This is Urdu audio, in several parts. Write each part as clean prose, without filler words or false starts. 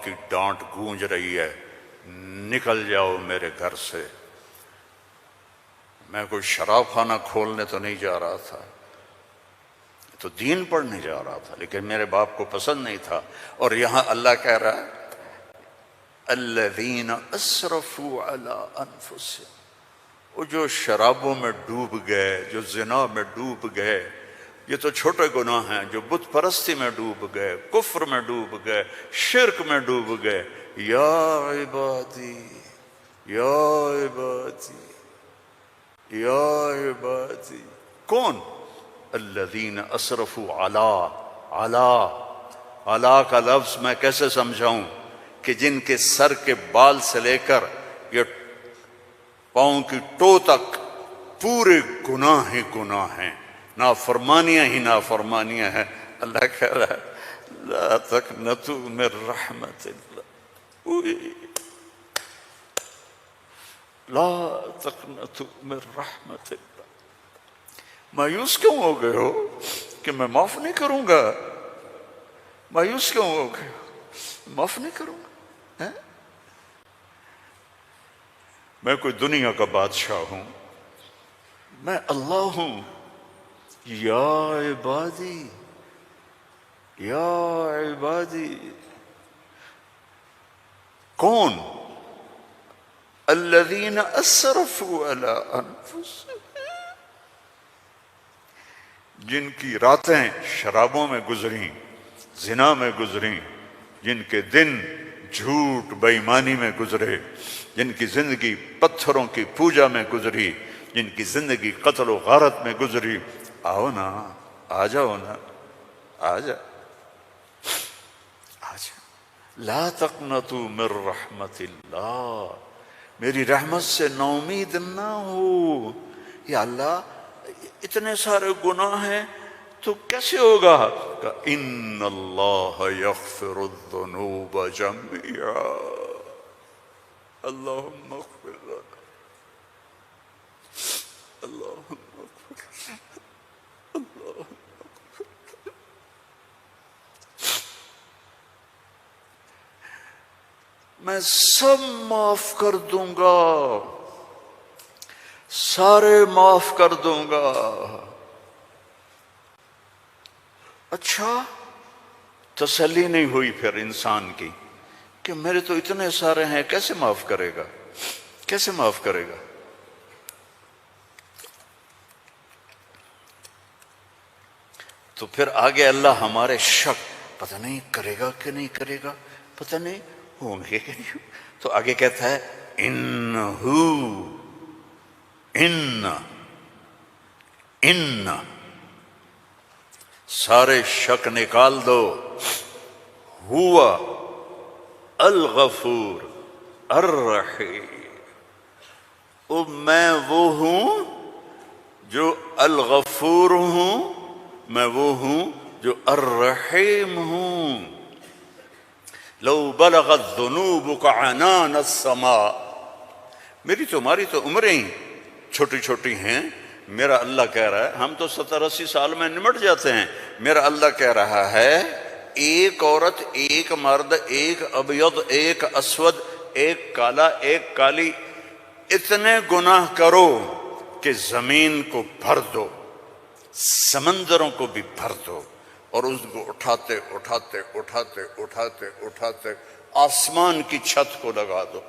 کی ڈانٹ گونج رہی ہے، نکل جاؤ میرے گھر سے۔ میں کوئی شراب خانہ کھولنے تو نہیں جا رہا تھا، تو دین پڑھنے جا رہا تھا، لیکن میرے باپ کو پسند نہیں تھا۔ اور یہاں اللہ کہہ رہا ہے الذین اسرفوا علی انفسہم، وہ جو شرابوں میں ڈوب گئے، جو زنا میں ڈوب گئے، یہ تو چھوٹے گناہ ہیں، جو بت پرستی میں ڈوب گئے، کفر میں ڈوب گئے، شرک میں ڈوب گئے، یا عبادی یا عبادی یا عبادی، کون؟ الذین اسرفوا علی کا لفظ میں کیسے سمجھاؤں کہ جن کے سر کے بال سے لے کر یہ پاؤں کی ٹو تک پورے گناہ ہی گناہ ہیں، نافرمانیاں ہی نافرمانیاں ہیں۔ اللہ کہہ رہا ہے لا تقنطوا من رحمت اللہ، لا تقنطوا من رحمت اللہ۔ مایوس کیوں ہو گئے ہو کہ میں معاف نہیں کروں گا؟ مایوس کیوں ہو گئے ہو؟ معاف نہیں کروں گا؟ میں کوئی دنیا کا بادشاہ ہوں؟ میں اللہ ہوں۔ یا عبادی یا عبادی، کون؟ الذین اسرفوا علی انفسہم، جن کی راتیں شرابوں میں گزریں، زنا میں گزریں، جن کے دن جھوٹ بے ایمانی میں گزرے، جن کی زندگی پتھروں کی پوجا میں گزری، جن کی زندگی قتل و غارت میں گزری۔ آؤ نا، آ جاؤ نا، آ جا آ جا۔ لا تقنطوا من رحمت اللہ، میری رحمت سے نا امید نہ ہو۔ یا اللہ اتنے سارے گناہ ہیں تو کیسے ہوگا؟ کہ ان اللہ یغفر الذنوب جميعا، اللہم اغفر لنا، اللہم اغفر لنا، اللہم اغفر لنا۔ میں سب معاف کر دوں گا، سارے معاف کر دوں گا۔ اچھا، تسلی نہیں ہوئی پھر انسان کی کہ میرے تو اتنے سارے ہیں، کیسے معاف کرے گا؟ کیسے معاف کرے گا؟ تو پھر آگے اللہ ہمارے شک، پتہ نہیں کرے گا کہ نہیں کرے گا، پتہ نہیں ہوں گے کہ نہیں، تو آگے کہتا ہے ان سارے شک نکال دو، ہوا الغفور الرحیم، میں وہ ہوں جو الغفور ہوں، میں وہ ہوں جو الرحیم ہوں۔ لو بلغت ذنوبک عنان السماء، میری تمہاری تو عمریں ہی چھوٹی چھوٹی ہیں، میرا اللہ کہہ رہا ہے، ہم تو 70-80 سال میں نمٹ جاتے ہیں، میرا اللہ کہہ رہا ہے ایک عورت، ایک مرد، ایک ابیض، ایک اسود، ایک کالا، ایک کالی، اتنے گناہ کرو کہ زمین کو بھر دو، سمندروں کو بھی بھر دو، اور اس کو اٹھاتے اٹھاتے اٹھاتے اٹھاتے اٹھاتے آسمان کی چھت کو لگا دو۔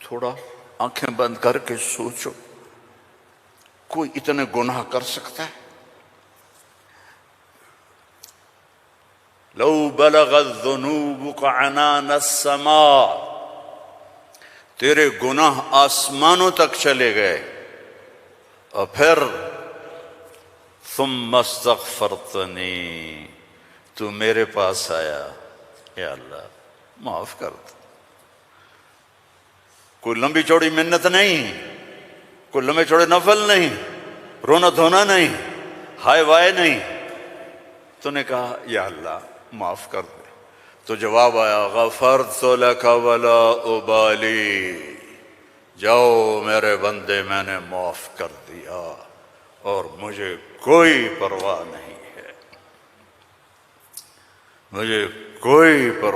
تھوڑا آنکھیں بند کر کے سوچو، کوئی اتنے گناہ کر سکتا ہے؟ لو بلغت ذنوبک عنان السماء، تیرے گناہ آسمانوں تک چلے گئے، اور پھر ثم استغفرتنی، تو میرے پاس آیا، یا اللہ معاف کر دو۔ کوئی لمبی چوڑی منت نہیں، کوئی لمبے چوڑے نفل نہیں، رونا دھونا نہیں، ہائے وائے نہیں، تو نے کہا یا اللہ معاف کر دے، تو جواب آیا غفرت لک ولا ابالی، جاؤ میرے بندے میں نے معاف کر دیا اور مجھے کوئی پرواہ نہیں ہے، مجھے کوئی پرواہ